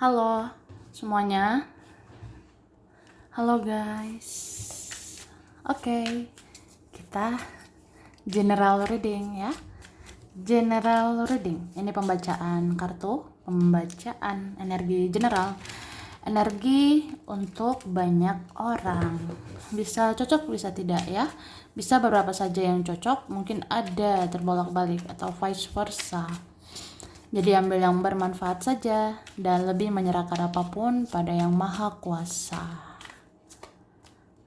Halo semuanya, halo guys. Oke, kita general reading ya. General reading, ini pembacaan kartu, pembacaan energi general. Energi untuk banyak orang. Bisa cocok, bisa tidak ya. Bisa beberapa saja yang cocok, mungkin ada terbolak-balik atau vice versa. Jadi ambil yang bermanfaat saja dan lebih menyerahkan apapun pada yang maha kuasa.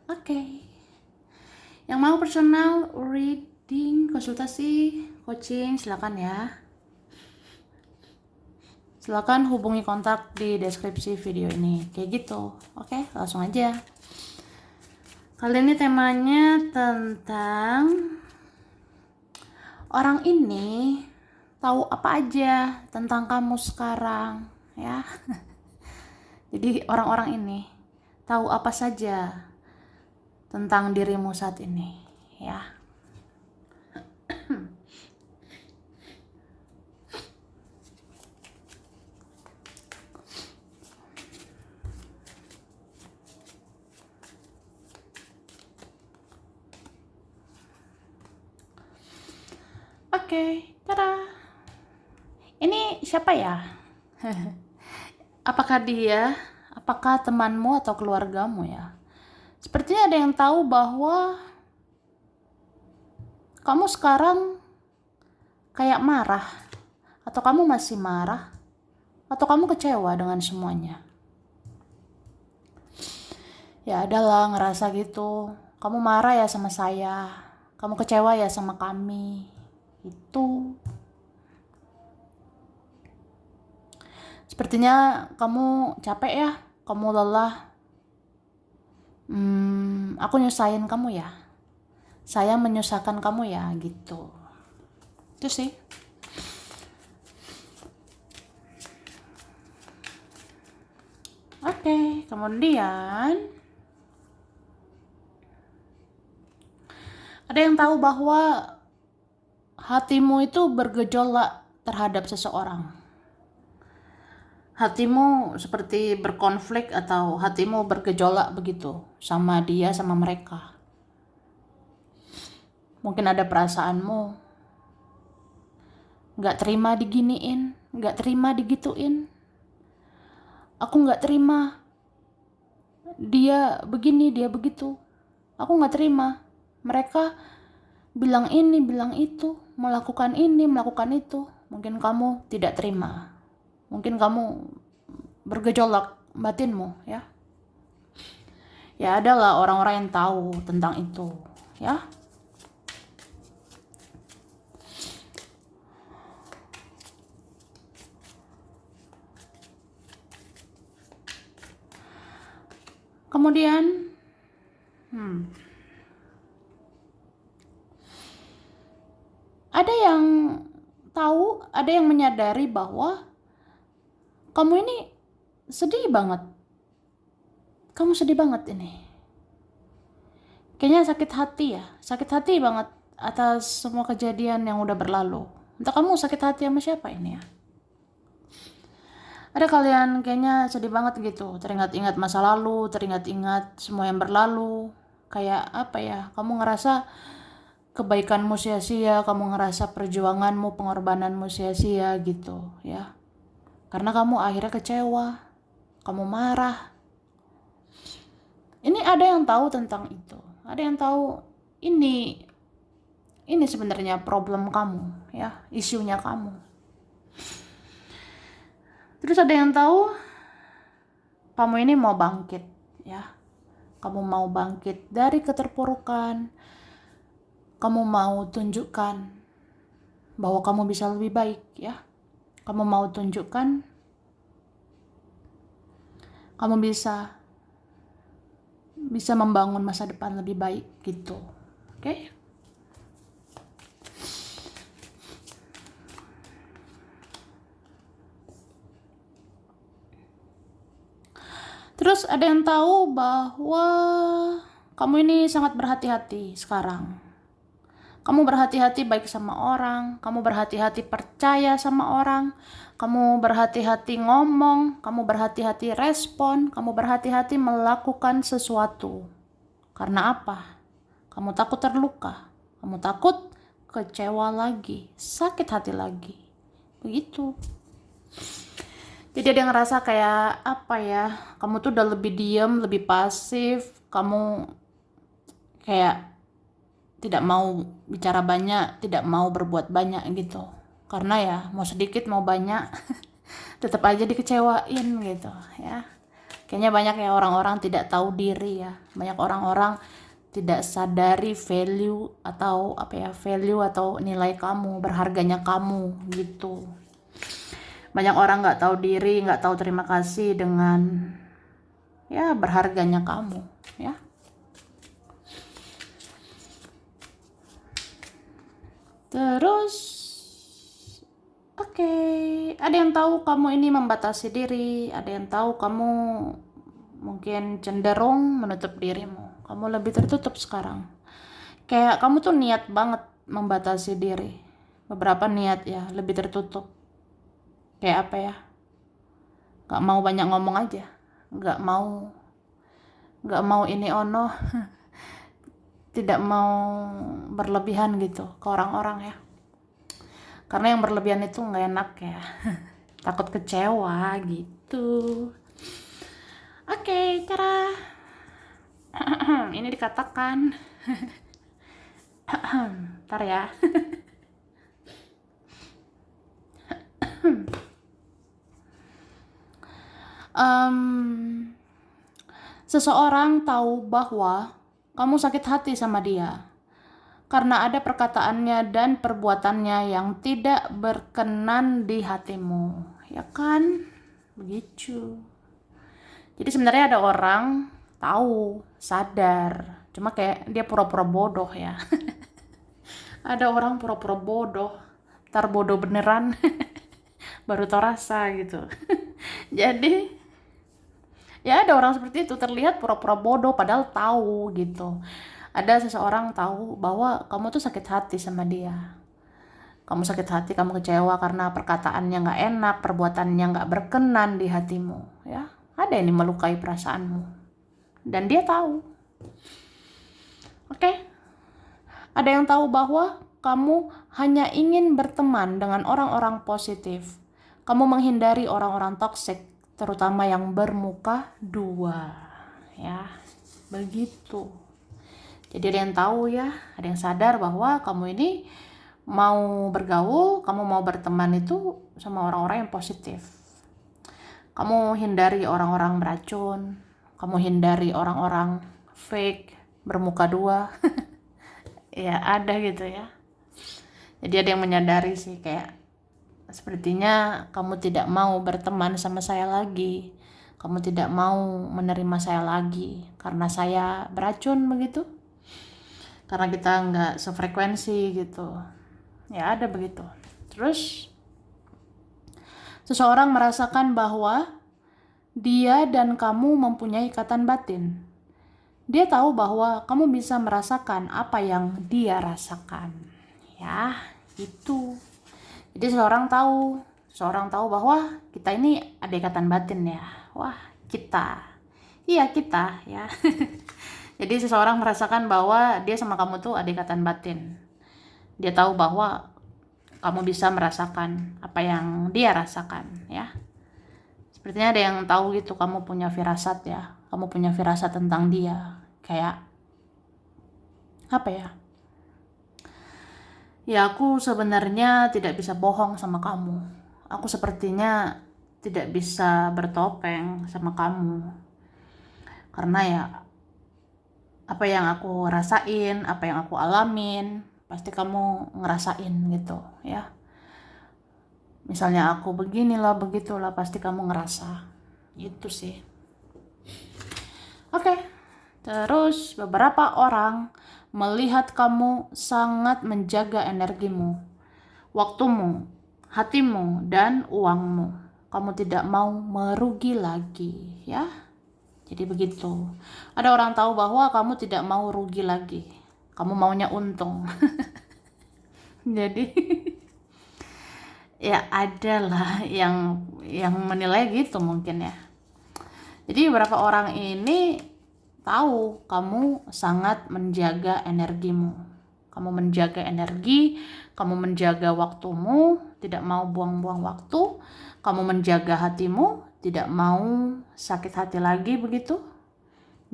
Oke. Yang mau personal reading, konsultasi, coaching, silakan ya. Silakan hubungi kontak di deskripsi video ini. Kayak gitu. Oke, langsung aja. Kali ini temanya tentang orang ini tahu apa aja tentang kamu sekarang ya. Jadi orang-orang ini tahu apa saja tentang dirimu saat ini ya. Oke, tada. Ini siapa ya? Apakah dia? Apakah temanmu atau keluargamu ya? Sepertinya ada yang tahu bahwa kamu sekarang kayak marah, atau kamu masih marah, atau kamu kecewa dengan semuanya. Ya adalah ngerasa gitu, kamu marah ya sama saya, kamu kecewa ya sama kami. Itu sepertinya kamu capek ya, kamu lelah. Aku nyusahin kamu ya, saya menyusahkan kamu ya gitu. Itu sih. Oke, kemudian ada yang tahu bahwa hatimu itu bergejolak terhadap seseorang. Hatimu seperti berkonflik atau hatimu bergejolak begitu sama dia, sama mereka. Mungkin ada perasaanmu gak terima diginiin, gak terima digituin. Aku gak terima dia begini, dia begitu. Aku gak terima mereka bilang ini, bilang itu, melakukan ini, melakukan itu. Mungkin kamu tidak terima. Mungkin kamu bergejolak batinmu ya. Ya adalah orang-orang yang tahu tentang itu ya. Kemudian ada yang tahu, ada yang menyadari bahwa kamu ini sedih banget. Kamu sedih banget ini. Kayaknya sakit hati ya, sakit hati banget atas semua kejadian yang udah berlalu. Entah kamu sakit hati sama siapa ini ya. Ada kalian kayaknya sedih banget gitu, teringat-ingat masa lalu, teringat-ingat semua yang berlalu. Kayak apa ya, kamu ngerasa kebaikanmu sia-sia, kamu ngerasa perjuanganmu, pengorbananmu sia-sia gitu ya. Karena kamu akhirnya kecewa, kamu marah. Ini ada yang tahu tentang itu. Ada yang tahu ini sebenarnya problem kamu ya, isunya kamu. Terus ada yang tahu kamu ini mau bangkit ya. Kamu mau bangkit dari keterpurukan. Kamu mau tunjukkan bahwa kamu bisa lebih baik ya. Kamu mau tunjukkan kamu bisa membangun masa depan lebih baik gitu. Oke? Terus ada yang tahu bahwa kamu ini sangat berhati-hati sekarang. Kamu berhati-hati baik sama orang, kamu berhati-hati percaya sama orang, kamu berhati-hati ngomong, kamu berhati-hati respon, kamu berhati-hati melakukan sesuatu. Karena apa? Kamu takut terluka, kamu takut kecewa lagi, sakit hati lagi. Begitu. Jadi ada yang ngerasa kayak apa ya, kamu tuh udah lebih diam, lebih pasif, kamu kayak tidak mau bicara banyak, tidak mau berbuat banyak gitu. Karena ya mau sedikit mau banyak tetap aja dikecewain gitu ya. Kayaknya banyak ya orang-orang tidak tahu diri ya. Banyak orang-orang tidak sadari value atau value atau nilai kamu, berharganya kamu gitu. Banyak orang nggak tahu diri, nggak tahu terima kasih dengan ya berharganya kamu ya. Terus oke, ada yang tahu kamu ini membatasi diri, ada yang tahu kamu mungkin cenderung menutup dirimu, kamu lebih tertutup sekarang. Kayak kamu tuh niat banget membatasi diri, beberapa niat ya lebih tertutup. Kayak apa ya, gak mau banyak ngomong aja, gak mau ini ono tidak mau berlebihan gitu ke orang-orang ya, karena yang berlebihan itu gak enak ya. Takut kecewa gitu. Oke, cara ini dikatakan ntar ya. Seseorang tahu bahwa kamu sakit hati sama dia karena ada perkataannya dan perbuatannya yang tidak berkenan di hatimu, ya kan? Begitu. Jadi sebenarnya ada orang tahu, sadar, cuma kayak dia pura-pura bodoh ya. Ada orang pura-pura bodoh, ntar bodoh beneran, baru tau rasa gitu. Jadi ya ada orang seperti itu, terlihat pura-pura bodoh padahal tahu gitu. Ada seseorang tahu bahwa kamu tuh sakit hati sama dia. Kamu sakit hati, kamu kecewa karena perkataannya gak enak, perbuatannya gak berkenan di hatimu ya. Ada yang melukai perasaanmu dan dia tahu. Oke. Ada yang tahu bahwa kamu hanya ingin berteman dengan orang-orang positif. Kamu menghindari orang-orang toksik, terutama yang bermuka dua ya. Begitu. Jadi ada yang tahu ya, ada yang sadar bahwa kamu ini mau bergaul, kamu mau berteman itu sama orang-orang yang positif. Kamu hindari orang-orang beracun, kamu hindari orang-orang fake, bermuka dua. Ya ada gitu ya. Jadi ada yang menyadari sih kayak sepertinya kamu tidak mau berteman sama saya lagi. Kamu tidak mau menerima saya lagi karena saya beracun begitu. Karena kita nggak sefrekuensi gitu. Ya ada begitu. Terus seseorang merasakan bahwa dia dan kamu mempunyai ikatan batin. Dia tahu bahwa kamu bisa merasakan apa yang dia rasakan. Ya, itu. Jadi seseorang tahu bahwa kita ini ada ikatan batin ya. Wah, kita. Iya, kita ya. Jadi seseorang merasakan bahwa dia sama kamu tuh ada ikatan batin. Dia tahu bahwa kamu bisa merasakan apa yang dia rasakan ya. Sepertinya ada yang tahu gitu, kamu punya firasat ya. Kamu punya firasat tentang dia. Kayak apa ya? Ya aku sebenarnya tidak bisa bohong sama kamu. Aku sepertinya tidak bisa bertopeng sama kamu. Karena ya apa yang aku rasain, apa yang aku alamin, pasti kamu ngerasain gitu ya. Misalnya aku beginilah, begitulah, pasti kamu ngerasa. Gitu sih. Oke. Terus beberapa orang melihat kamu sangat menjaga energimu, waktumu, hatimu, dan uangmu. Kamu tidak mau merugi lagi ya. Jadi begitu. Ada orang tahu bahwa kamu tidak mau rugi lagi. Kamu maunya untung. Jadi ya ada lah yang menilai gitu mungkin ya. Jadi beberapa orang ini tahu kamu sangat menjaga energimu. Kamu menjaga energi, kamu menjaga waktumu, tidak mau buang-buang waktu, kamu menjaga hatimu, tidak mau sakit hati lagi begitu,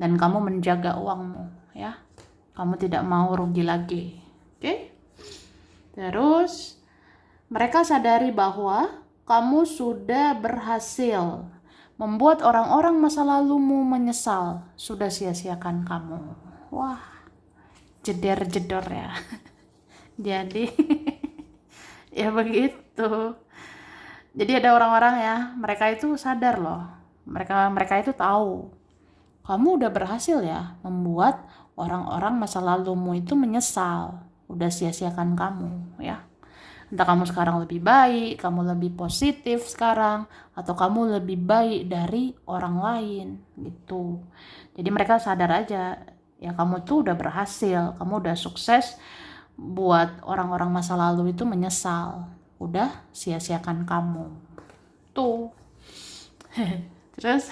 dan kamu menjaga uangmu, ya. Kamu tidak mau rugi lagi. Oke? Terus mereka sadari bahwa kamu sudah berhasil membuat orang-orang masa lalumu menyesal sudah sia-siakan kamu. Wah, jeder-jedor ya. Jadi ya begitu. Jadi ada orang-orang ya, mereka itu sadar loh. Mereka itu tahu kamu udah berhasil ya membuat orang-orang masa lalumu itu menyesal, udah sia-siakan kamu ya. Entah kamu sekarang lebih baik, kamu lebih positif sekarang, atau kamu lebih baik dari orang lain gitu. Jadi mereka sadar aja ya, kamu tuh udah berhasil, kamu udah sukses buat orang-orang masa lalu itu menyesal, udah sia-siakan kamu tuh. Terus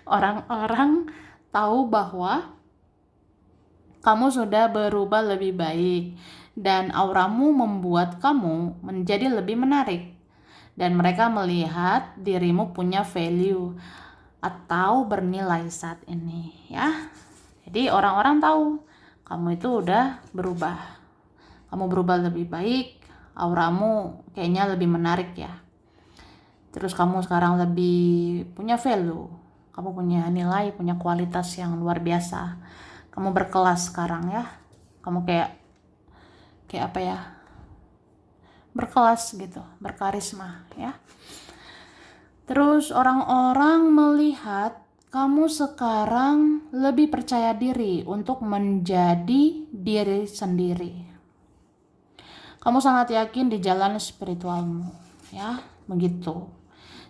orang-orang tahu bahwa kamu sudah berubah lebih baik dan auramu membuat kamu menjadi lebih menarik, dan mereka melihat dirimu punya value atau bernilai saat ini ya. Jadi orang-orang tahu kamu itu udah berubah, kamu berubah lebih baik, auramu kayaknya lebih menarik ya. Terus kamu sekarang lebih punya value, kamu punya nilai, punya kualitas yang luar biasa. Kamu berkelas sekarang ya. Kamu kayak apa ya? Berkelas gitu, berkarisma ya. Terus orang-orang melihat kamu sekarang lebih percaya diri untuk menjadi diri sendiri. Kamu sangat yakin di jalan spiritualmu ya, begitu.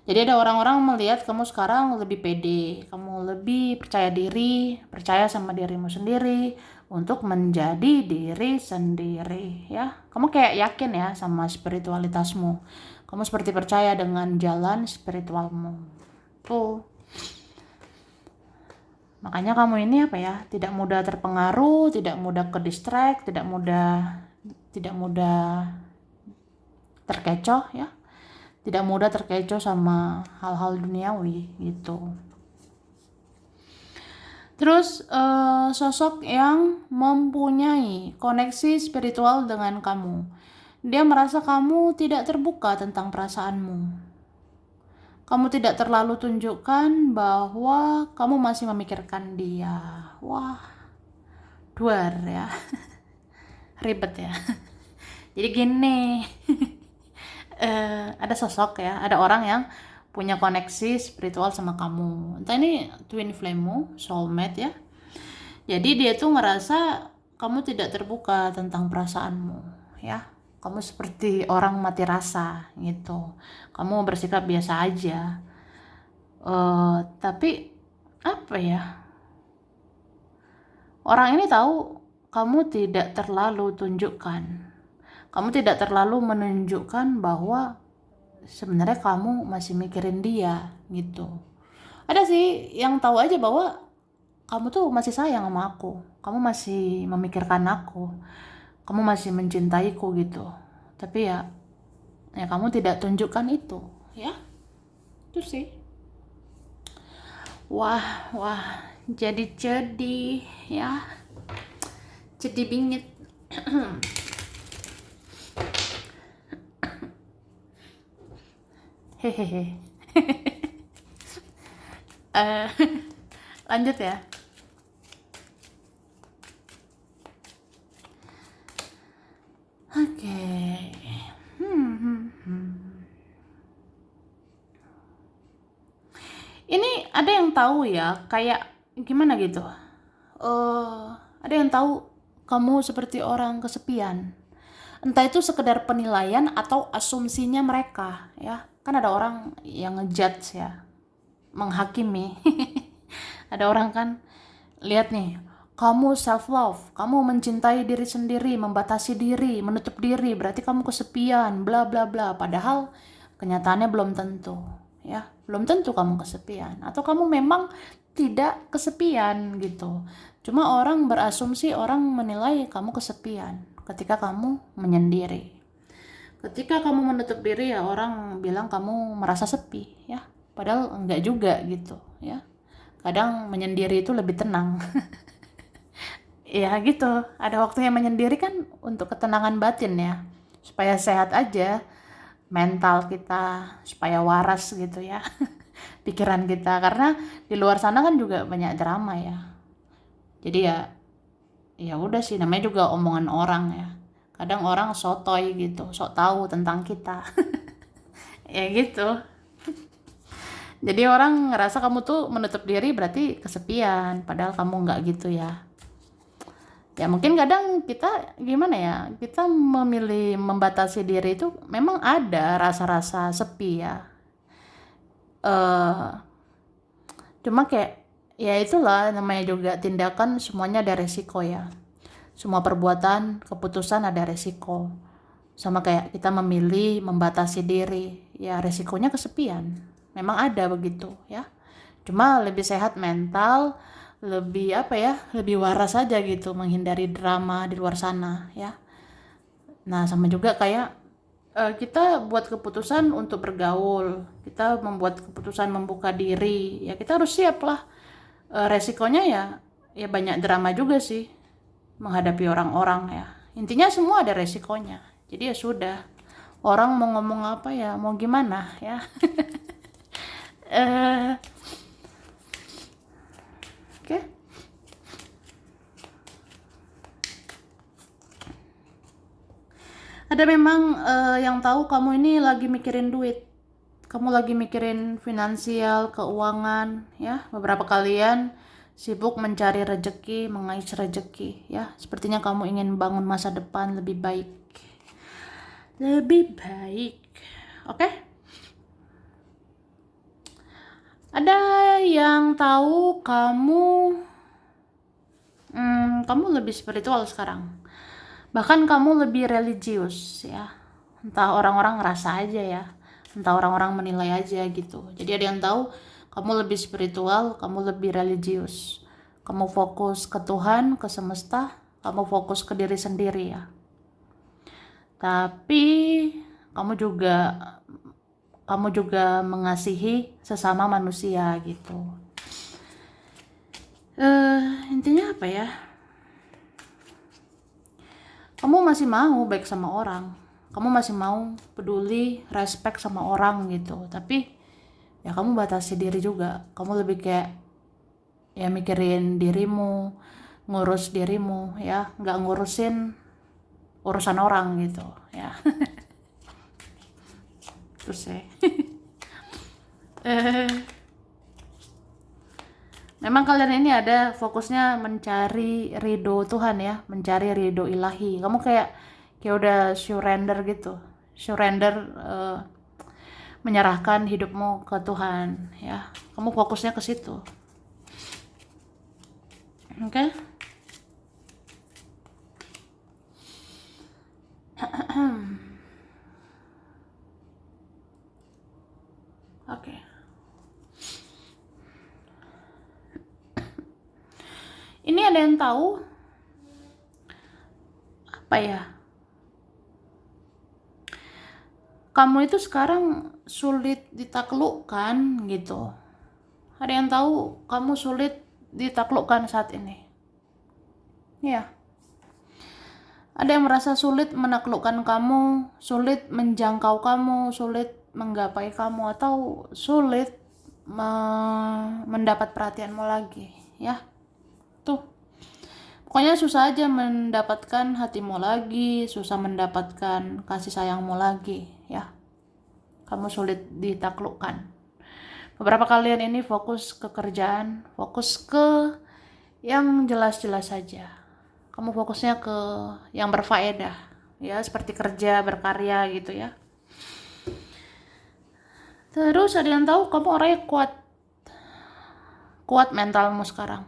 Jadi ada orang-orang melihat kamu sekarang lebih pede, kamu lebih percaya diri, percaya sama dirimu sendiri untuk menjadi diri sendiri ya. Kamu kayak yakin ya sama spiritualitasmu. Kamu seperti percaya dengan jalan spiritualmu. Tuh. Makanya kamu ini apa ya? Tidak mudah terpengaruh, tidak mudah ke distract, tidak mudah terkecoh ya. Tidak mudah terkecoh sama hal-hal duniawi gitu. Terus sosok yang mempunyai koneksi spiritual dengan kamu, dia merasa kamu tidak terbuka tentang perasaanmu. Kamu tidak terlalu tunjukkan bahwa kamu masih memikirkan dia. Wah, duar ya. Ribet ya. Jadi gini. Ada sosok ya, ada orang yang punya koneksi spiritual sama kamu. Entah ini twin flame-mu, soulmate ya. Jadi dia tuh ngerasa kamu tidak terbuka tentang perasaanmu ya. Kamu seperti orang mati rasa gitu. Kamu bersikap biasa aja. Tapi apa ya? Orang ini tahu kamu tidak terlalu tunjukkan. Kamu tidak terlalu menunjukkan bahwa sebenarnya kamu masih mikirin dia gitu. Ada sih yang tahu aja bahwa kamu tuh masih sayang sama aku, kamu masih memikirkan aku, kamu masih mencintaiku gitu. Tapi ya kamu tidak tunjukkan itu ya. Itu sih. Wah, jadi ya. Jadi bingit. Hehehe. Lanjut ya. Oke. Ini ada yang tahu ya, kayak gimana gitu. Ada yang tahu kamu seperti orang kesepian. Entah itu sekedar penilaian atau asumsinya mereka ya. Kan ada orang yang ngejudge ya, menghakimi. Ada orang kan lihat nih, kamu self love, kamu mencintai diri sendiri, membatasi diri, menutup diri, berarti kamu kesepian, bla bla bla. Padahal kenyataannya belum tentu, ya. Belum tentu kamu kesepian atau kamu memang tidak kesepian gitu. Cuma orang berasumsi, orang menilai kamu kesepian ketika kamu menyendiri. Ketika kamu menutup diri ya orang bilang kamu merasa sepi, ya. Padahal enggak juga gitu, ya. Kadang menyendiri itu lebih tenang. Ya gitu, ada waktu yang menyendiri kan untuk ketenangan batin ya, supaya sehat aja mental kita, supaya waras gitu ya pikiran kita, karena di luar sana kan juga banyak drama ya. Jadi ya udah sih, namanya juga omongan orang ya, kadang orang sotoy gitu, sok tahu tentang kita ya gitu. Jadi orang ngerasa kamu tuh menutup diri berarti kesepian, padahal kamu nggak gitu ya. Ya mungkin kadang kita gimana ya, kita memilih membatasi diri itu memang ada rasa-rasa sepi ya. eh Cuma kayak ya itulah namanya juga tindakan, semuanya ada resiko ya. Semua perbuatan, keputusan ada resiko. Sama kayak kita memilih membatasi diri, ya resikonya kesepian. Memang ada begitu ya. Cuma lebih sehat mental, lebih apa ya, lebih waras aja gitu, menghindari drama di luar sana ya. Nah sama juga kayak kita buat keputusan untuk bergaul, kita membuat keputusan membuka diri, ya kita harus siap lah. Resikonya ya banyak drama juga sih menghadapi orang-orang ya. Intinya semua ada resikonya. Jadi ya sudah. Orang mau ngomong apa ya, mau gimana ya. eh Oke. Ada memang yang tahu kamu ini lagi mikirin duit. Kamu lagi mikirin finansial, keuangan ya. Beberapa kalian sibuk mencari rejeki, mengais rejeki ya. Sepertinya kamu ingin bangun masa depan lebih baik. Lebih baik. Oke? Ada yang tahu kamu lebih spiritual sekarang. Bahkan kamu lebih religius ya. Entah orang-orang ngerasa aja ya. Entah orang-orang menilai aja gitu. Jadi ada yang tahu kamu lebih spiritual, kamu lebih religius. Kamu fokus ke Tuhan, ke semesta, kamu fokus ke diri sendiri ya. Tapi kamu juga mengasihi sesama manusia gitu. Intinya apa ya? Kamu masih mau baik sama orang, kamu masih mau peduli, respect sama orang gitu. Tapi ya kamu batasi diri juga. Kamu lebih kayak ya mikirin dirimu, ngurus dirimu ya, nggak ngurusin urusan orang gitu ya. Terus ya. eh Memang kalian ini ada fokusnya mencari ridho Tuhan ya, mencari ridho ilahi. Kamu kayak udah surrender gitu, surrender, menyerahkan hidupmu ke Tuhan ya. Kamu fokusnya ke situ, oke? Okay? Oke. Okay. Ini ada yang tahu apa ya? Kamu itu sekarang sulit ditaklukkan gitu. Ada yang tahu kamu sulit ditaklukkan saat ini. Ya. Ada yang merasa sulit menaklukkan kamu, sulit menjangkau kamu, sulit menggapai kamu, atau sulit mendapat perhatianmu lagi, ya. Tuh. Pokoknya susah aja mendapatkan hatimu lagi, susah mendapatkan kasih sayangmu lagi, ya. Kamu sulit ditaklukkan. Beberapa kalian ini fokus ke kerjaan, fokus ke yang jelas-jelas saja. Kamu fokusnya ke yang berfaedah, ya, seperti kerja, berkarya gitu ya. Terus ada yang tahu kamu orangnya kuat mentalmu sekarang.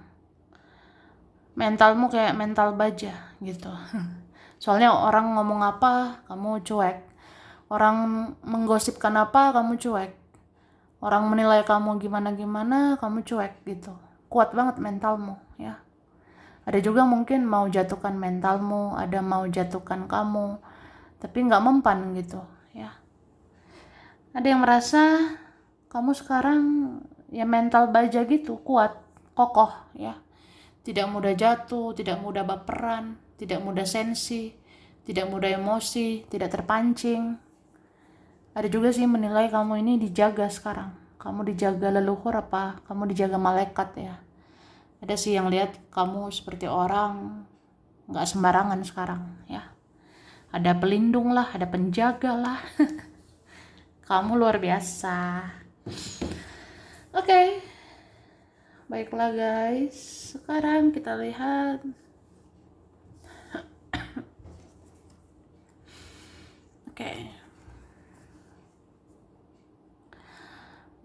mentalmu kayak mental baja gitu. Soalnya orang ngomong apa kamu cuek, orang menggosipkan apa kamu cuek, orang menilai kamu gimana-gimana kamu cuek gitu. Kuat banget mentalmu ya. Ada juga mungkin mau jatuhkan mentalmu, ada mau jatuhkan kamu, tapi nggak mempan gitu ya. Ada yang merasa kamu sekarang ya mental baja gitu, kuat, kokoh ya. Tidak mudah jatuh, tidak mudah baperan, tidak mudah sensi, tidak mudah emosi, tidak terpancing. Ada juga sih menilai kamu ini dijaga sekarang. Kamu dijaga leluhur apa kamu dijaga malaikat ya. Ada sih yang lihat kamu seperti orang nggak sembarangan sekarang ya. Ada pelindung lah, ada penjaga lah. Kamu luar biasa. Oke, baiklah guys. Sekarang kita lihat. Oke.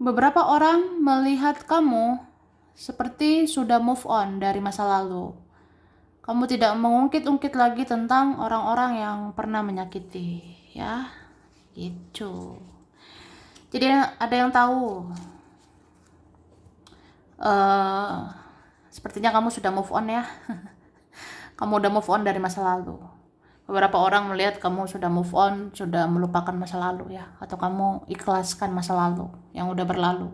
Beberapa orang melihat kamu seperti sudah move on dari masa lalu. Kamu tidak mengungkit-ungkit lagi tentang orang-orang yang pernah menyakiti, ya. Gitu. Jadi ada yang tahu. Sepertinya kamu sudah move on ya. Kamu udah move on dari masa lalu. Beberapa orang melihat kamu sudah move on, sudah melupakan masa lalu ya, atau kamu ikhlaskan masa lalu yang udah berlalu.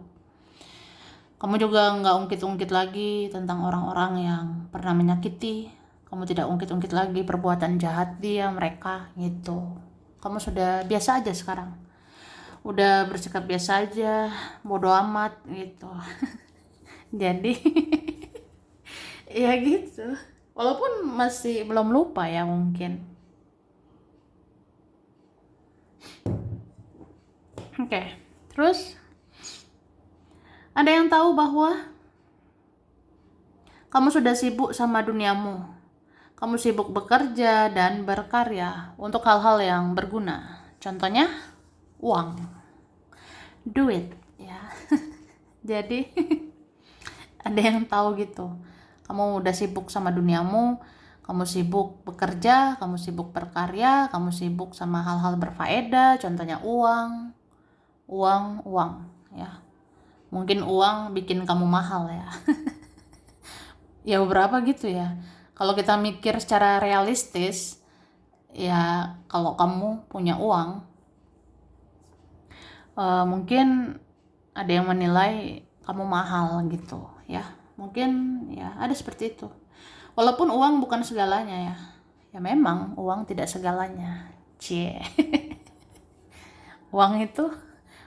Kamu juga nggak ungkit-ungkit lagi tentang orang-orang yang pernah menyakiti. Kamu tidak ungkit-ungkit lagi perbuatan jahat dia, mereka gitu. Kamu sudah biasa aja sekarang. Udah bersikap biasa aja, bodo amat gitu. Jadi ya gitu. Walaupun masih belum lupa ya mungkin. Oke. Terus ada yang tahu bahwa kamu sudah sibuk sama duniamu. Kamu sibuk bekerja dan berkarya untuk hal-hal yang berguna. Contohnya uang, duit ya. Jadi ada yang tahu gitu. Kamu udah sibuk sama duniamu, kamu sibuk bekerja, kamu sibuk berkarya, kamu sibuk sama hal-hal berfaedah, contohnya uang, uang ya. Mungkin uang bikin kamu mahal ya. Ya beberapa gitu ya. Kalau kita mikir secara realistis, ya kalau kamu punya uang, mungkin ada yang menilai kamu mahal gitu ya. Mungkin ya ada seperti itu. Walaupun uang bukan segalanya ya. Ya memang uang tidak segalanya. Cie. Uang itu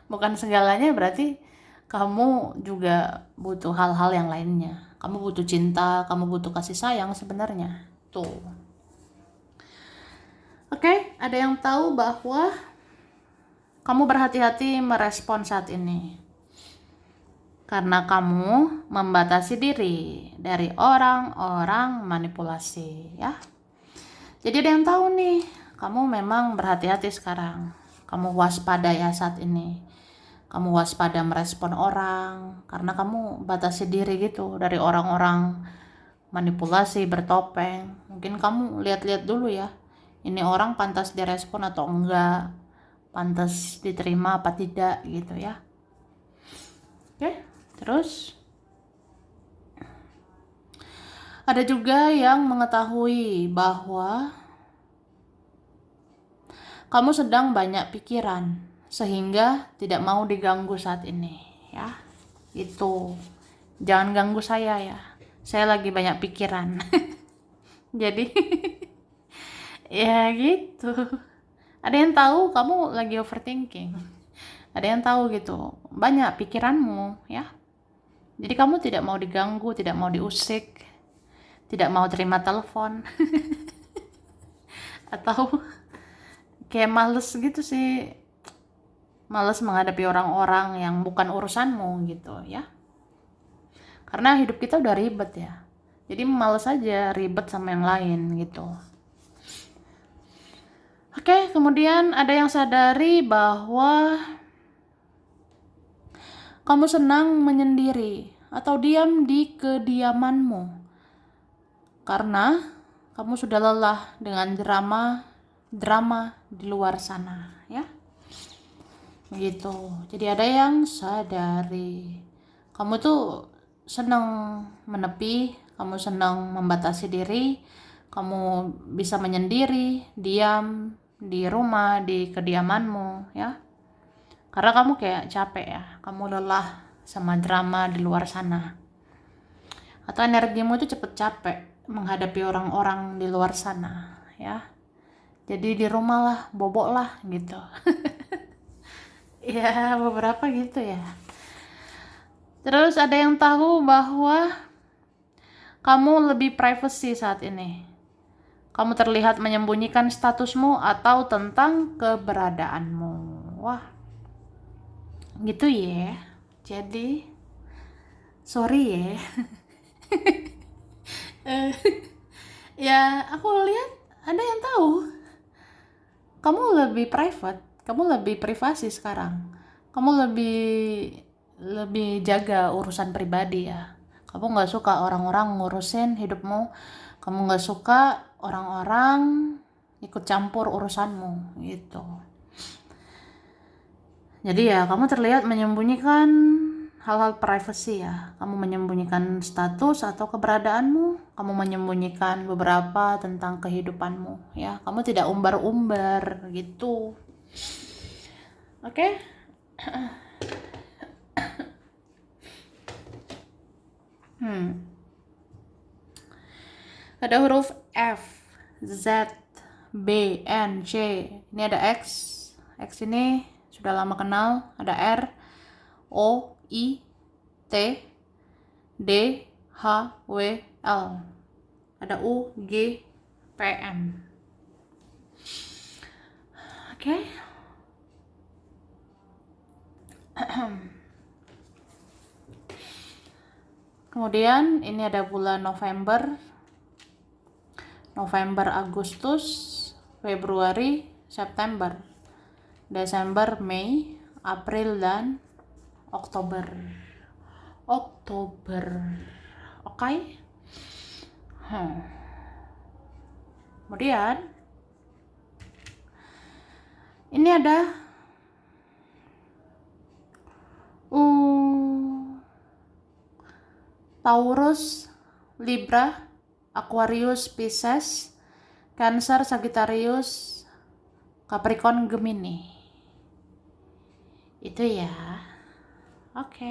bukan segalanya, berarti kamu juga butuh hal-hal yang lainnya. Kamu butuh cinta, kamu butuh kasih sayang sebenarnya. Tuh. Oke, ada yang tahu bahwa kamu berhati-hati merespon saat ini. Karena kamu membatasi diri dari orang-orang manipulasi, ya. Jadi ada yang tahu nih, kamu memang berhati-hati sekarang. Kamu waspada ya saat ini. Kamu waspada merespon orang karena kamu batasi diri gitu dari orang-orang manipulasi bertopeng. Mungkin kamu lihat-lihat dulu ya, ini orang pantas direspon atau enggak, pantas diterima apa tidak gitu ya. Oke, terus ada juga yang mengetahui bahwa kamu sedang banyak pikiran sehingga tidak mau diganggu saat ini ya. Itu jangan ganggu saya ya, saya lagi banyak pikiran. Jadi ya gitu. Ada yang tahu kamu lagi overthinking, ada yang tahu gitu banyak pikiranmu ya. Jadi kamu tidak mau diganggu, tidak mau diusik, tidak mau terima telepon. Atau kayak males gitu sih, males menghadapi orang-orang yang bukan urusanmu gitu ya. Karena hidup kita udah ribet ya, jadi males aja ribet sama yang lain gitu. Oke, kemudian ada yang sadari bahwa kamu senang menyendiri atau diam di kediamanmu. karena kamu sudah lelah dengan drama di luar sana, ya. Begitu. Jadi ada yang sadari. Kamu tuh senang menepi, kamu senang membatasi diri, kamu bisa menyendiri, diam di rumah, di kediamanmu, ya. Karena kamu kayak capek ya, kamu lelah sama drama di luar sana. Atau energimu itu cepet capek menghadapi orang-orang di luar sana, ya. Jadi di rumah lah, bobok lah gitu. Ya, beberapa gitu ya. Terus ada yang tahu bahwa kamu lebih privacy saat ini. Kamu terlihat menyembunyikan statusmu atau tentang keberadaanmu. Wah, gitu ya. Jadi, sorry ya. Ya, aku lihat ada yang tahu. Kamu lebih private, kamu lebih privasi sekarang. Kamu lebih jaga urusan pribadi ya. Kamu nggak suka orang-orang ngurusin hidupmu. Kamu nggak suka orang-orang ikut campur urusanmu gitu. Jadi ya kamu terlihat menyembunyikan hal-hal privacy ya. Kamu menyembunyikan status atau keberadaanmu. Kamu menyembunyikan beberapa tentang kehidupanmu ya. Kamu tidak umbar-umbar gitu. Oke? Ada huruf F, Z, B, N, C. Ini ada X. X ini sudah lama kenal. Ada R, O, I, T, D, H, W, L. Ada U, G, P, M. Oke. Kemudian ini ada bulan November, Agustus, Februari, September, Desember, Mei, April, dan Oktober. Oke? Kemudian ini ada Taurus, Libra, Aquarius, Pisces, Cancer, Sagittarius, Capricorn, Gemini. Itu ya. Oke.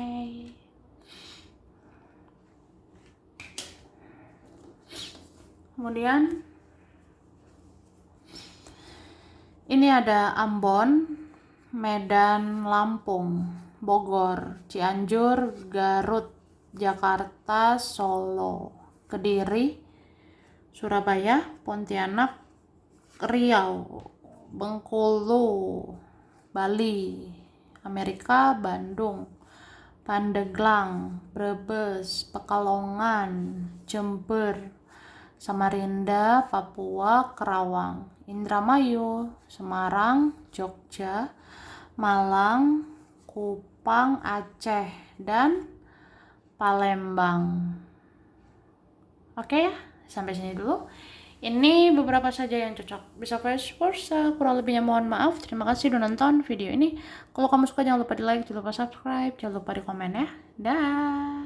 Kemudian ini ada Ambon, Medan, Lampung, Bogor, Cianjur, Garut, Jakarta, Solo, Kediri, Surabaya, Pontianak, Riau, Bengkulu, Bali, Amerika, Bandung, Pandeglang, Brebes, Pekalongan, Jember, Samarinda, Papua, Kerawang, Indramayu, Semarang, Jogja, Malang, Kupang, Aceh, dan Palembang. Oke ya, sampai sini dulu. Ini beberapa saja yang cocok. Bisa vice versa, kurang lebihnya mohon maaf. Terima kasih sudah nonton video ini. Kalau kamu suka jangan lupa di like, jangan lupa subscribe, jangan lupa di komen ya. Dah.